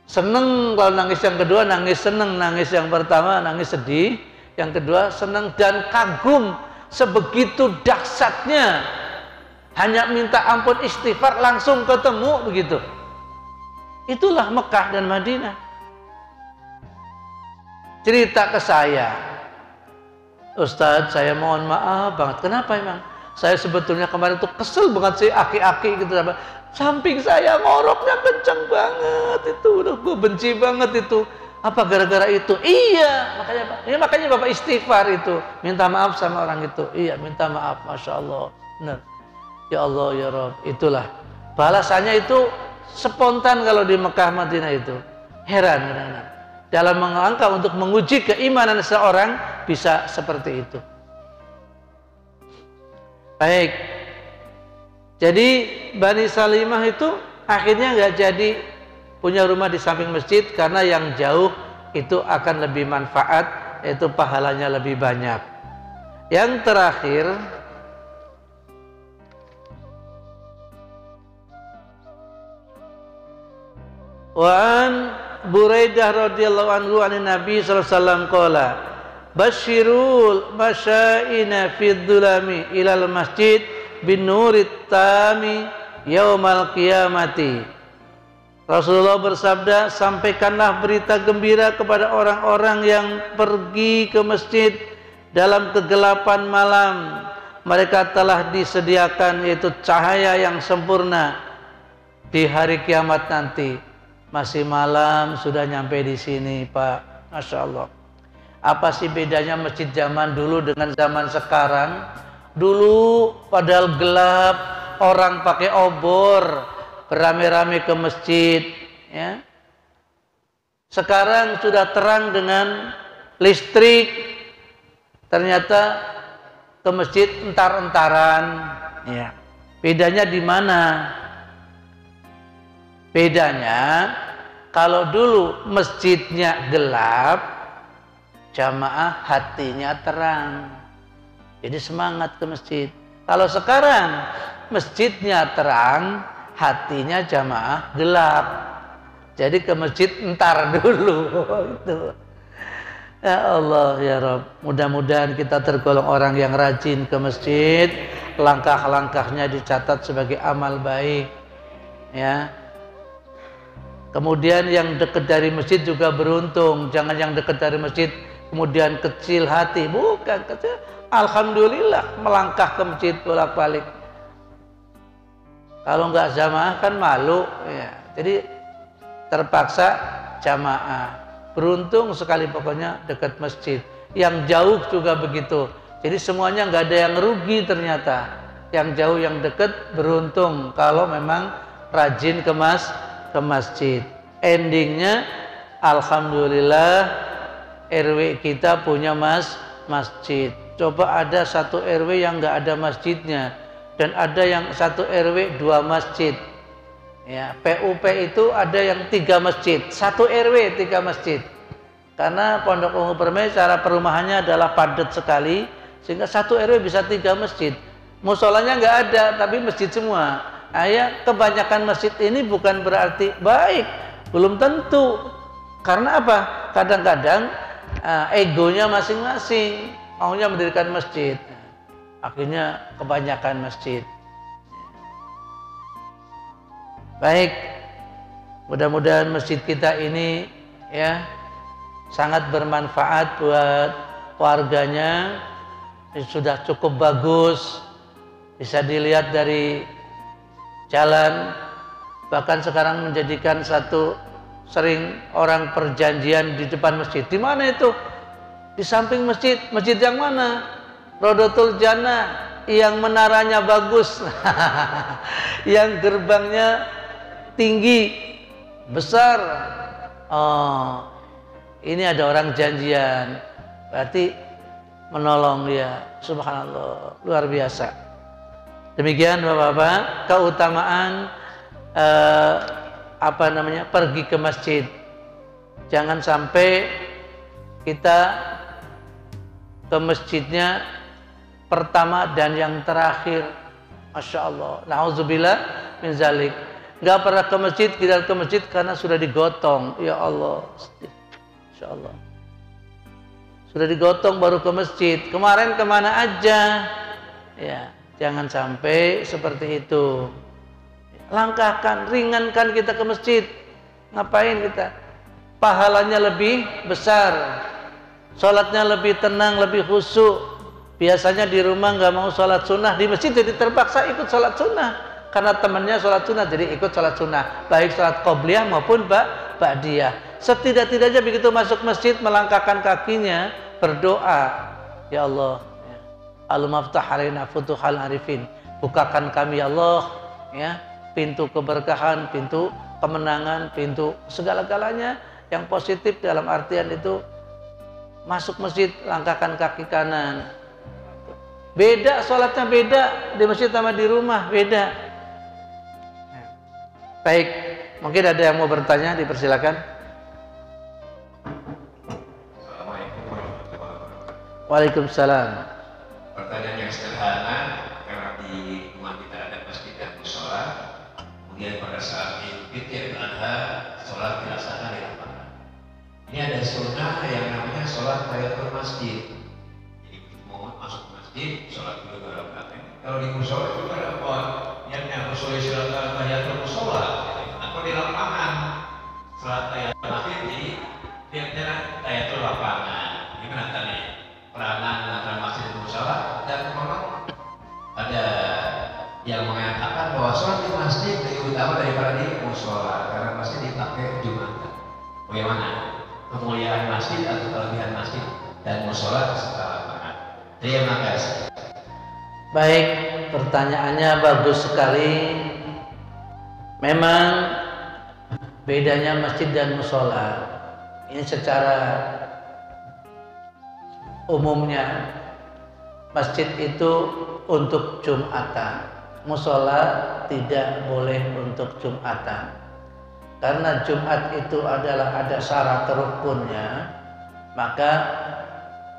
Seneng kalau nangis yang kedua, nangis seneng. Nangis yang pertama, nangis sedih. Yang kedua, seneng dan kagum. Sebegitu dahsyatnya. Hanya minta ampun, istighfar, langsung ketemu begitu. Itulah Mekah dan Madinah. Cerita ke saya, Ustadz, saya mohon maaf banget. Kenapa emang? Saya sebetulnya kemarin tuh kesel banget sih, aki-aki gitu. Samping saya ngoroknya kenceng banget itu. Udah gue benci banget itu. Apa gara-gara itu? Iya, makanya Bapak istighfar itu. Minta maaf sama orang itu. Iya, minta maaf. Masya Allah. Benar. Ya Allah, ya Rabb. Itulah. Balasannya itu spontan kalau di Mekah Madinah itu. Heran. Dalam rangka untuk menguji keimanan seseorang bisa seperti itu. Baik. Jadi Bani Salimah itu akhirnya nggak jadi punya rumah di samping masjid karena yang jauh itu akan lebih manfaat, yaitu pahalanya lebih banyak. Yang terakhir, Wa'an Buraidah radhiyallahu anhu an Nabi sallallahu alaihi wasallam qala basyirul masyaina fid dhulami ilal masjid bin nurit tami yaumal qiyamati. Rasulullah bersabda, sampaikanlah berita gembira kepada orang-orang yang pergi ke masjid dalam kegelapan malam. Mereka telah disediakan yaitu cahaya yang sempurna di hari kiamat nanti. Masih malam sudah nyampe di sini, Pak. Masya Allah. Apa sih bedanya masjid zaman dulu dengan zaman sekarang? Dulu padahal gelap, orang pakai obor, beramai-ramai ke masjid, ya. Sekarang sudah terang dengan listrik. Ternyata ke masjid entar-entaran, ya. Bedanya di mana? Bedanya, kalau dulu masjidnya gelap, jamaah hatinya terang. Jadi semangat ke masjid. Kalau sekarang masjidnya terang, hatinya jamaah gelap. Jadi ke masjid entar dulu. Itu. Ya Allah, ya Rabb. Mudah-mudahan kita tergolong orang yang rajin ke masjid. Langkah-langkahnya dicatat sebagai amal baik. Ya. Kemudian yang dekat dari masjid juga beruntung. Jangan yang dekat dari masjid kemudian kecil hati. Bukan, kecil. Alhamdulillah melangkah ke masjid bolak-balik. Kalau nggak jamaah kan malu. Ya. Jadi terpaksa jamaah. Beruntung sekali pokoknya dekat masjid. Yang jauh juga begitu. Jadi semuanya nggak ada yang rugi ternyata. Yang jauh yang dekat beruntung kalau memang rajin ke masjid. Endingnya alhamdulillah RW kita punya masjid. Coba ada satu RW yang nggak ada masjidnya dan ada yang satu RW 2 masjid. Ya, PUP itu ada yang 3 masjid, satu RW 3 masjid. Karena Pondok Ungu Permai cara perumahannya adalah padat sekali sehingga satu RW bisa 3 masjid. Musolanya nggak ada tapi masjid semua. Ya, kebanyakan masjid ini bukan berarti baik, belum tentu. Karena apa? Kadang-kadang egonya masing-masing, maunya mendirikan masjid. Akhirnya kebanyakan masjid. Baik, mudah-mudahan masjid kita ini ya sangat bermanfaat buat warganya. Sudah cukup bagus, bisa dilihat dari jalan, bahkan sekarang menjadikan satu sering orang perjanjian di depan masjid. Di mana itu? Di samping masjid. Masjid yang mana? Rodotul Jannah. yang menaranya bagus, yang gerbangnya tinggi, besar. Oh, ini ada orang janjian, berarti menolong dia. Subhanallah, luar biasa. Demikian Bapak-bapak, keutamaan pergi ke masjid. Jangan sampai kita ke masjidnya pertama dan yang terakhir. Masya Allah, na'udzubillah min zalik. Nggak pernah ke masjid, kita ke masjid karena sudah digotong. Ya Allah, Masya Allah, sudah digotong baru ke masjid. Kemarin kemana aja? Ya, jangan sampai seperti itu. Langkahkan, ringankan kita ke masjid. Ngapain kita? Pahalanya lebih besar, sholatnya lebih tenang, lebih khusyuk. Biasanya di rumah nggak mau sholat sunnah, di masjid jadi terpaksa ikut sholat sunnah karena temannya sholat sunnah, jadi ikut sholat sunnah, baik sholat qobliyah maupun ba'diyah. Setidak-tidaknya begitu masuk masjid, melangkahkan kakinya, berdoa, ya Allah, Al-Maftah alaina futuhal arifin, bukakan kami ya Allah, ya, pintu keberkahan, pintu kemenangan, pintu segala-galanya yang positif. Dalam artian itu masuk masjid, langkahkan kaki kanan. Beda sholatnya, beda di masjid sama di rumah, beda. Baik, mungkin ada yang mau bertanya, dipersilakan. Assalamualaikum warahmatullahi wabarakatuh. Waalaikumsalam. Pertanyaan yang sederhana, karena di rumah kita ada masjid dan musola, kemudian pada saat Idul Fitri dan Adha, sholat dilaksanakan di lapangan. Ini ada sunnah yang namanya sholat tahiyatul masjid. Jadi mau masuk masjid, sholat dulu baru rakaat. Kalau di musola itu ada apa? Yang musola sholat tahiyatul musola, atau di lapangan sholat tahiyatul masjid, jadi tiapnya tahiyatul lapangan. Gimana tadi peranan antara masjid dan musola? Dan memang ada yang mengatakan bahwa sholat di masjid lebih utama daripada di musola karena masjid dipakai Jumatan. Bagaimana kemuliaan masjid atau kelebihan masjid dan musola serta lapangan? Terima kasih. Baik, pertanyaannya bagus sekali. Memang bedanya masjid dan musola ini secara umumnya, masjid itu untuk Jumatan, musola tidak boleh untuk Jumatan. Karena Jumat itu adalah ada syarat rukunnya, maka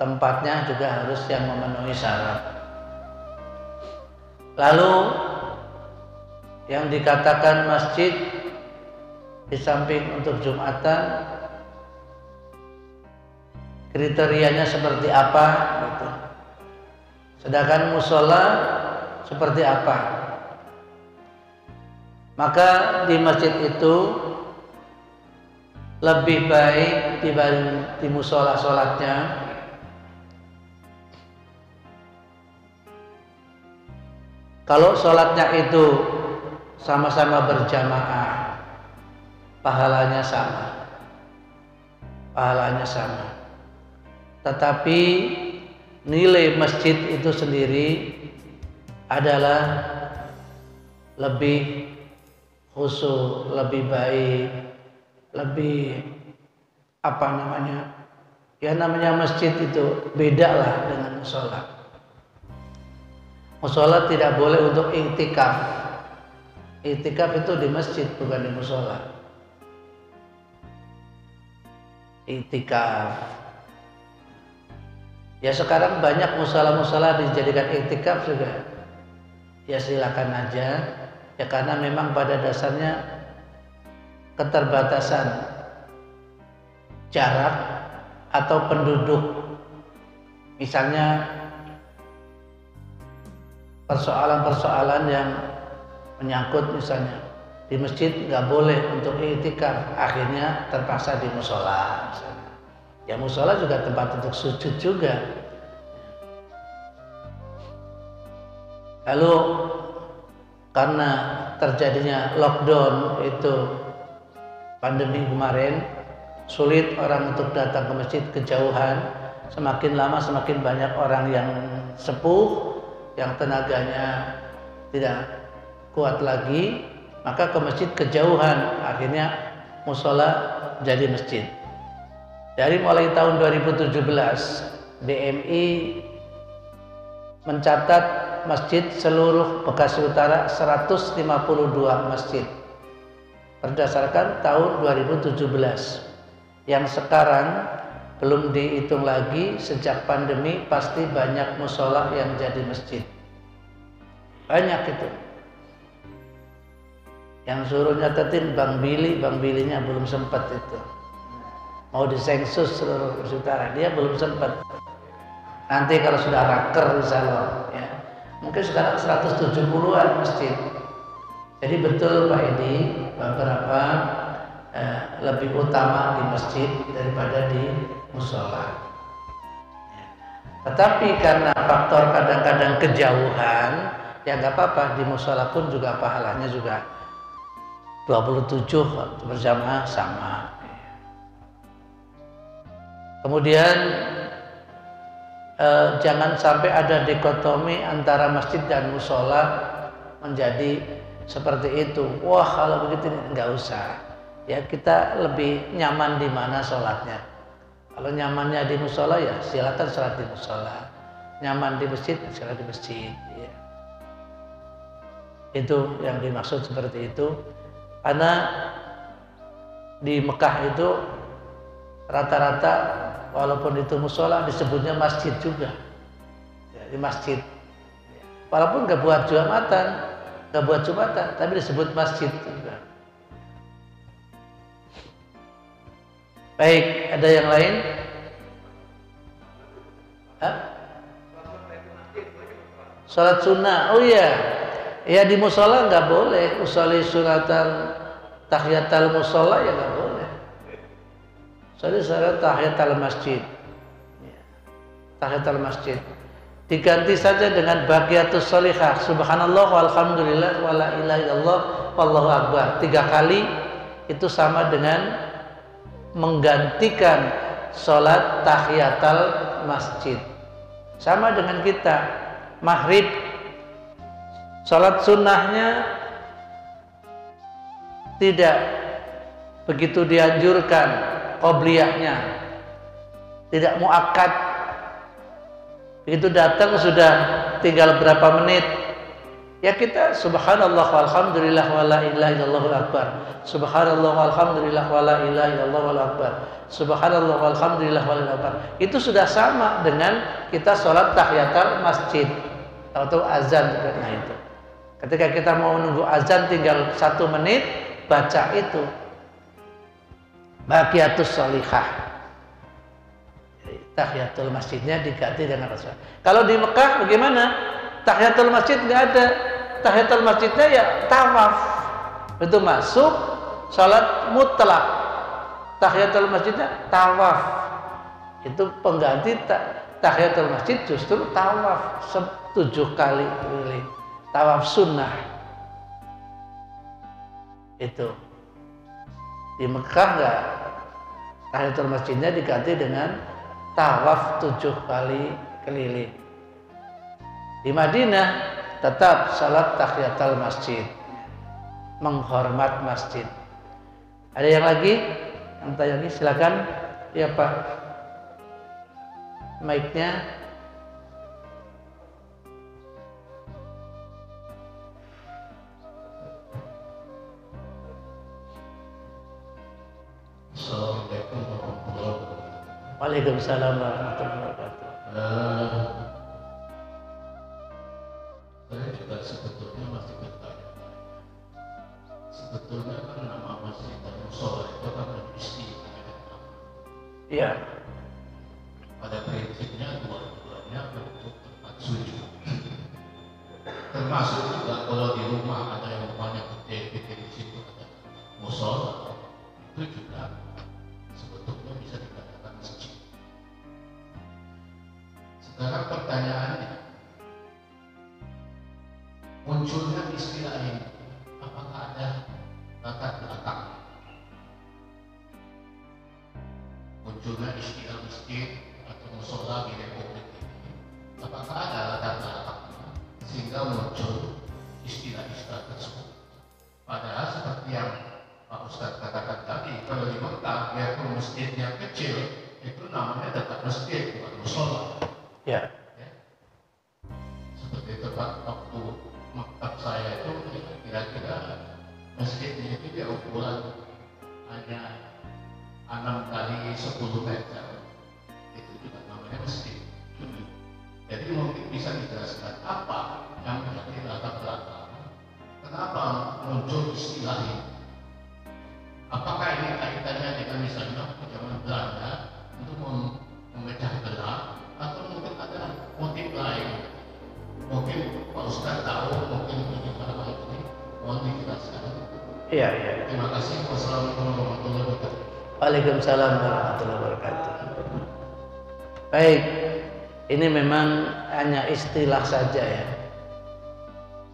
tempatnya juga harus yang memenuhi syarat. Lalu yang dikatakan masjid di samping untuk Jumatan, kriterianya seperti apa gitu. Sedangkan musola seperti apa? Maka di masjid itu lebih baik dibanding di musola sholatnya. Kalau sholatnya itu sama-sama berjamaah, pahalanya sama. Pahalanya sama. Tetapi nilai masjid itu sendiri adalah lebih khusyuk, lebih baik, lebih ya namanya masjid itu beda lah dengan musola. Musola tidak boleh untuk iktikaf. Iktikaf itu di masjid, bukan di musola. Iktikaf. Ya sekarang banyak musola-musola dijadikan iktikaf juga. Ya silakan aja. Ya karena memang pada dasarnya keterbatasan jarak atau penduduk. Misalnya persoalan-persoalan yang menyangkut misalnya di masjid nggak boleh untuk iktikaf, akhirnya terpaksa di musola misalnya. Ya musola juga tempat untuk sujud juga. Lalu karena terjadinya lockdown itu pandemi kemarin, sulit orang untuk datang ke masjid kejauhan. Semakin lama semakin banyak orang yang sepuh yang tenaganya tidak kuat lagi, maka ke masjid kejauhan, akhirnya musola jadi masjid. Dari mulai tahun 2017 BMI mencatat masjid seluruh Bekasi Utara 152 masjid berdasarkan tahun 2017, yang sekarang belum dihitung lagi. Sejak pandemi pasti banyak musola yang jadi masjid, banyak itu. Yang suruh nyatetin Bang Bilinya belum sempat itu, mau disensus seluruh Bekasi Utara, dia belum sempat. Nanti kalau sudah raker insya Allah, ya, mungkin sekarang 170-an masjid. Jadi betul Pak Edi, beberapa lebih utama di masjid daripada di musola. Tetapi karena faktor kadang-kadang kejauhan, ya nggak apa-apa, di musola pun juga pahalanya juga 27 waktu berjamaah sama. Kemudian jangan sampai ada dikotomi antara masjid dan musola menjadi seperti itu. Wah, kalau begitu nggak usah. Ya, kita lebih nyaman di mana sholatnya. Kalau nyamannya di musola, ya silakan sholat di musola. Nyaman di masjid, sholat di masjid. Ya. Itu yang dimaksud seperti itu. Karena di Mekah itu rata-rata walaupun itu musola disebutnya masjid juga, ya, di masjid. Walaupun nggak buat jumatan, tapi disebut masjid juga. Baik, ada yang lain? Salat sunnah, oh iya, ya di musola nggak boleh. Usolli sunatan tahiyatal musola, ya nggak boleh. Salat tahiyatul masjid, tahiyatul masjid diganti saja dengan baqiyatus sholihah, subhanallah walhamdulillah wala ilaha illallah wallahu akbar 3 kali. Itu sama dengan menggantikan sholat tahiyatul masjid. Sama dengan kita maghrib, sholat sunnahnya tidak begitu dianjurkan, qobliyahnya tidak muakkad. Begitu datang sudah tinggal berapa menit, ya kita subhanallah walhamdulillah wala ilaha illallah akbar, subhanallah walhamdulillah wala ilaha illallah wal akbar, subhanallah walhamdulillah wala akbar. Itu sudah sama dengan kita sholat tahiyatul masjid atau azan. Nah itu, ketika kita mau menunggu azan tinggal 1 menit, baca itu baqiyatus sholihah. Tahiyatul masjidnya diganti dengan Rasul. Kalau di Mekah bagaimana? Tahiyatul masjid nggak ada. Tahiyatul masjidnya ya tawaf. Itu masuk salat mutlak. Tahiyatul masjidnya tawaf. Itu pengganti tahiyatul masjid justru tawaf 7 kali keliling. Tawaf sunnah. Itu. Di Mekah nggak. Tahiyatul masjidnya diganti dengan tawaf 7 kali keliling. Di Madinah tetap salat tahiyatul masjid, menghormat masjid. Ada yang lagi? Yang tanya lagi silakan. Ya Pak, mic-nya. Assalamualaikum warahmatullahi wabarakatuh. Waalaikumsalam warahmatullahi wabarakatuh. Saya juga sebetulnya masih bertanya. Sebetulnya kan nama masjid dan musola itu kan beristilah. Iya. Pada prinsipnya dua-duanya untuk tempat sujud. Termasuk juga kalau di rumah ada yang rumahnya gede, di situ ada musola, itu juga sebetulnya bisa dikatakan masjid. Sekarang pertanyaannya, munculnya istilah ini, apakah ada latar belakang? Munculnya istilah masjid atau musola di Republik ini, apakah ada latar belakang? sehingga muncul istilah-istilah tersebut. Padahal seperti yang Pak Ustadz katakan tadi, kalau di Mekah biarpun masjidnya kecil, itu namanya tetap masjid, bukan musola. Ya. Seperti tempat waktu maktab saya itu kira-kira masjidnya itu dia ukuran hanya 6 kali 10 meter. Itu juga namanya masjid. Jadi mungkin bisa dijelaskan apa yang menjadi latar belakang kenapa muncul istilah ini. Apakah ini kaitannya dengan misalnya zaman Belanda untuk memecah belah, atau mungkin ada motif lain? Mungkin Pak Ustadz tahu, mungkin bagaimana ini, mohon dijelaskan. Iya. Terima kasih. Wassalamualaikum warahmatullahi wabarakatuh. Waalaikumsalam warahmatullahi wabarakatuh. Baik, ini memang hanya istilah saja ya.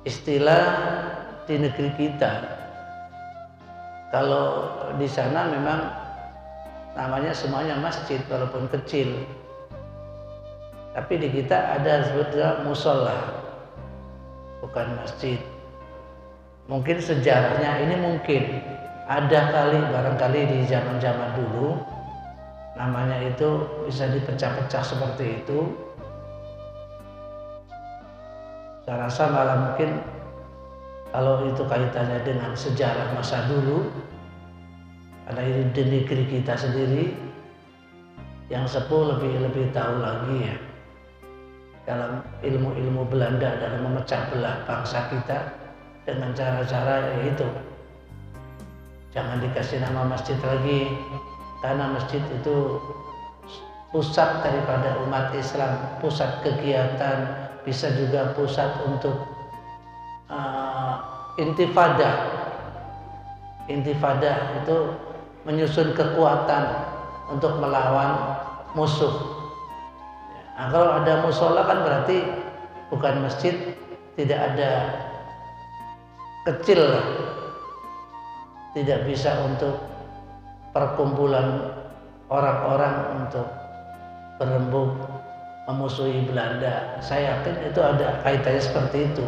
Istilah di negeri kita. Kalau di sana memang namanya semuanya masjid walaupun kecil. Tapi di kita ada sebetulnya musola, bukan masjid. Mungkin sejarahnya ini mungkin ada kali barangkali di zaman-zaman dulu namanya itu bisa dipecah-pecah seperti itu. Saya rasa malah mungkin kalau itu kaitannya dengan sejarah masa dulu, karena ini di negeri kita sendiri yang sepuh lebih tahu lagi ya dalam ilmu-ilmu Belanda dalam memecah belah bangsa kita dengan cara-cara itu. Jangan dikasih nama masjid lagi, karena masjid itu pusat daripada umat Islam, pusat kegiatan, bisa juga pusat untuk intifadah. Intifadah itu menyusun kekuatan untuk melawan musuh. Nah, kalau ada musola kan berarti bukan masjid, tidak ada kecil lah. Tidak bisa untuk perkumpulan orang-orang untuk berembuk memusuhi Belanda. Saya yakin itu ada kaitannya seperti itu.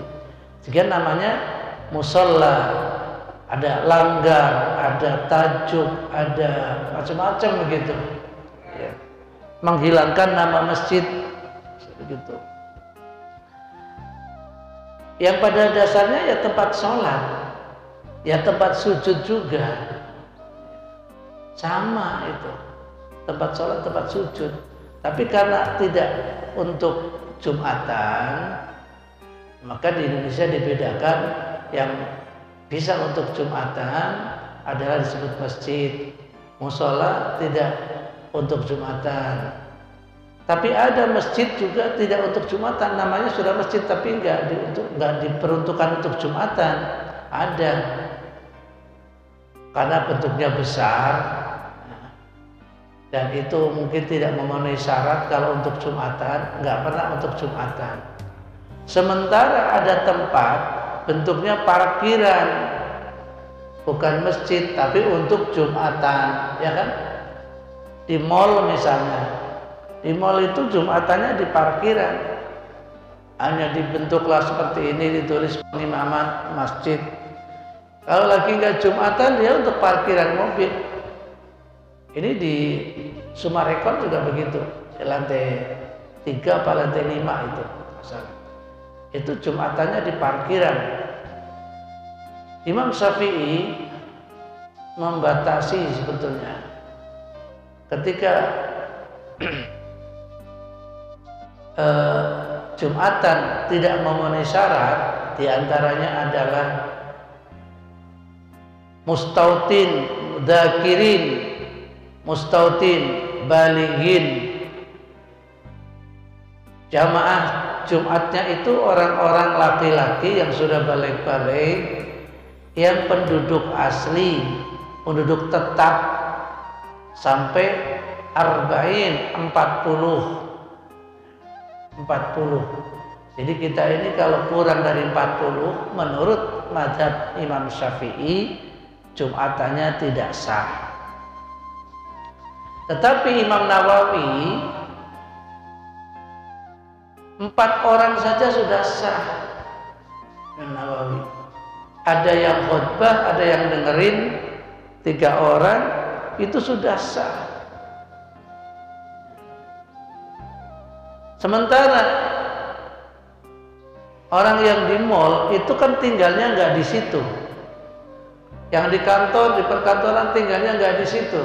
Sehingga namanya musola, ada langgar, ada tajuk, ada macam-macam begitu. Ya. Menghilangkan nama masjid begitu. Yang pada dasarnya ya tempat sholat, ya tempat sujud juga, sama itu, tempat sholat, tempat sujud. Tapi karena tidak untuk Jumatan, maka di Indonesia dibedakan yang bisa untuk Jumatan adalah disebut masjid, musola tidak untuk Jumatan. Tapi ada masjid juga tidak untuk Jumatan, namanya sudah masjid tapi nggak diperuntukkan untuk Jumatan. Ada, karena bentuknya besar dan itu mungkin tidak memenuhi syarat kalau untuk Jumatan, nggak pernah untuk Jumatan. Sementara ada tempat bentuknya parkiran, bukan masjid tapi untuk Jumatan, ya kan? Di mall misalnya, di mall itu Jumatannya di parkiran, hanya dibentuklah seperti ini, ditulis pengimaman masjid. Kalau lagi nggak Jumatan dia untuk parkiran mobil. Ini di Sumarekon juga begitu, di lantai 3 atau lantai 5 itu. Itu Jumatannya di parkiran. Imam Syafi'i membatasi sebetulnya. Ketika Jumatan tidak memenuhi syarat, diantaranya adalah mustautin, dzakirin, mustautin, balighin. Jamaah Jumatnya itu orang-orang laki-laki yang sudah balik-balik, yang penduduk asli, penduduk tetap sampai arba'in, 40. Jadi kita ini kalau kurang dari 40 menurut mazhab Imam Syafi'i Jumatannya tidak sah. Tetapi Imam Nawawi 4 orang saja sudah sah. Nawawi. Ada yang khutbah, ada yang dengerin, 3 orang, itu sudah sah. Sementara orang yang di mall itu kan tinggalnya nggak di situ. Yang di kantor, di perkantoran tinggalnya nggak di situ.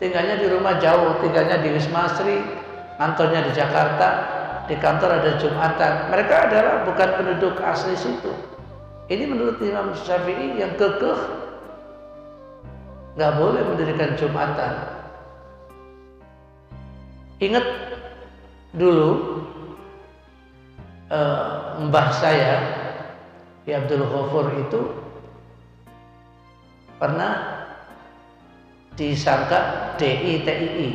Tinggalnya di rumah jauh, tinggalnya di Wisma Asri, kantornya di Jakarta, di kantor ada Jumatan. Mereka adalah bukan penduduk asli situ. Ini menurut Imam Syafi'i yang kekeh nggak boleh mendirikan Jumatan. Ingat dulu mbah saya, Ki Abdul Ghafur itu pernah disangka DITII,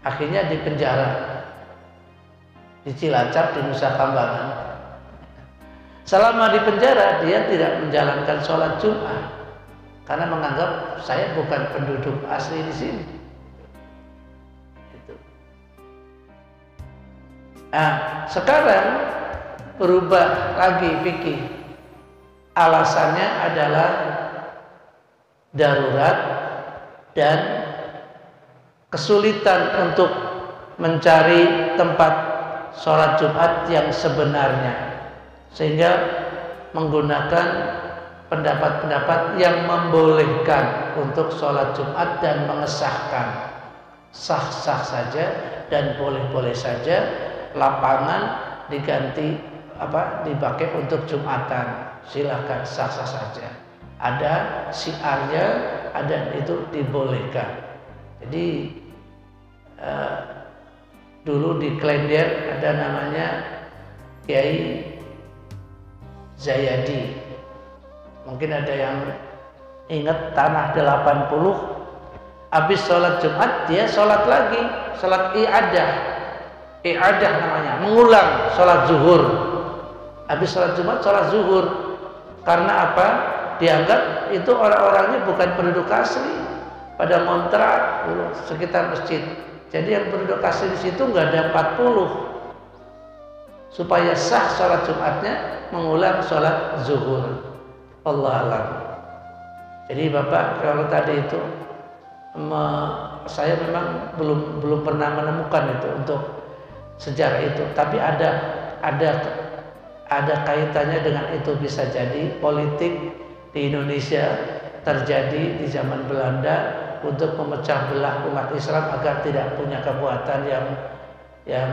akhirnya dipenjara di Cilacap, di Nusa Kambangan. Selama di penjara dia tidak menjalankan sholat Jumat karena menganggap saya bukan penduduk asli di sini. Gitu. Nah, sekarang berubah lagi fikih. Alasannya adalah darurat dan kesulitan untuk mencari tempat sholat Jumat yang sebenarnya, sehingga menggunakan pendapat-pendapat yang membolehkan untuk sholat Jumat dan mengesahkan sah-sah saja dan boleh-boleh saja, lapangan diganti dipakai untuk Jumatan, silahkan sah-sah saja. Ada syiarnya, ada itu dibolehkan. Jadi dulu di Klender ada namanya Kiai Zayadi. Mungkin ada yang ingat Tanah 80. Habis sholat Jumat dia sholat lagi, sholat i'adah namanya, mengulang sholat zuhur. Habis sholat Jumat sholat zuhur. Karena apa? Dianggap itu orang-orangnya bukan penduduk asli, pada ngontrak sekitar masjid. Jadi yang penduduk asli di situ nggak ada 40. Supaya sah sholat Jumatnya mengulang sholat zuhur. Allah alam. Jadi Bapak, kalau tadi itu saya memang belum pernah menemukan itu untuk sejarah itu. Tapi ada kaitannya dengan itu, bisa jadi politik di Indonesia terjadi di zaman Belanda untuk memecah belah umat Islam agar tidak punya kekuatan yang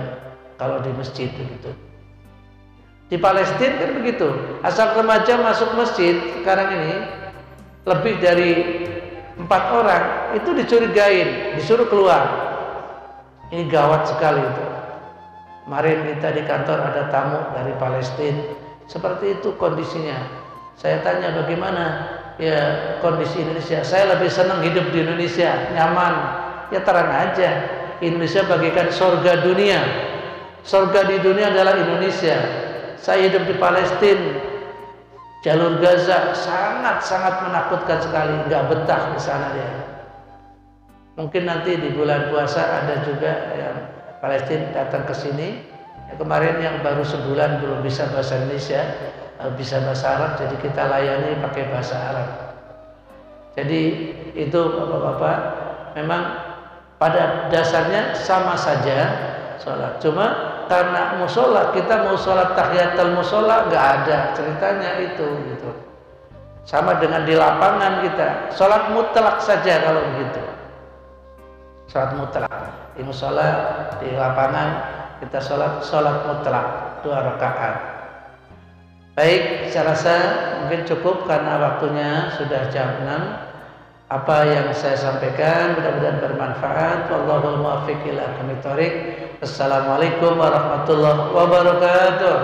kalau di masjid begitu. Di Palestina kan begitu. Asal remaja masuk masjid sekarang ini lebih dari 4 orang itu dicurigain, disuruh keluar. Ini gawat sekali itu. Kemarin kita di kantor ada tamu dari Palestina, seperti itu kondisinya. Saya tanya bagaimana ya kondisi Indonesia. Saya lebih senang hidup di Indonesia, nyaman. Ya terang aja, Indonesia bagaikan surga dunia. Surga di dunia adalah Indonesia. Saya hidup di Palestina, jalur Gaza sangat menakutkan sekali, nggak betah di sana dia. Mungkin nanti di bulan puasa ada juga yang Palestina datang ke sini. Kemarin yang baru sebulan belum bisa bahasa Indonesia, bisa bahasa Arab, jadi kita layani pakai bahasa Arab. Jadi itu Bapak-bapak, memang pada dasarnya sama saja sholat. Cuma karena musola, kita mau sholat tahiyatul musola nggak ada ceritanya itu gitu. Sama dengan di lapangan kita sholat mutlak saja kalau begitu. Sholat mutlak di musola, di lapangan kita sholat mutlak 2 rakaat. Baik, saya rasa mungkin cukup karena waktunya sudah jam 6. Apa yang saya sampaikan mudah-mudahan bermanfaat. Wallahul muwaffiq ila aqwamit thoriq. Assalamualaikum warahmatullahi wabarakatuh.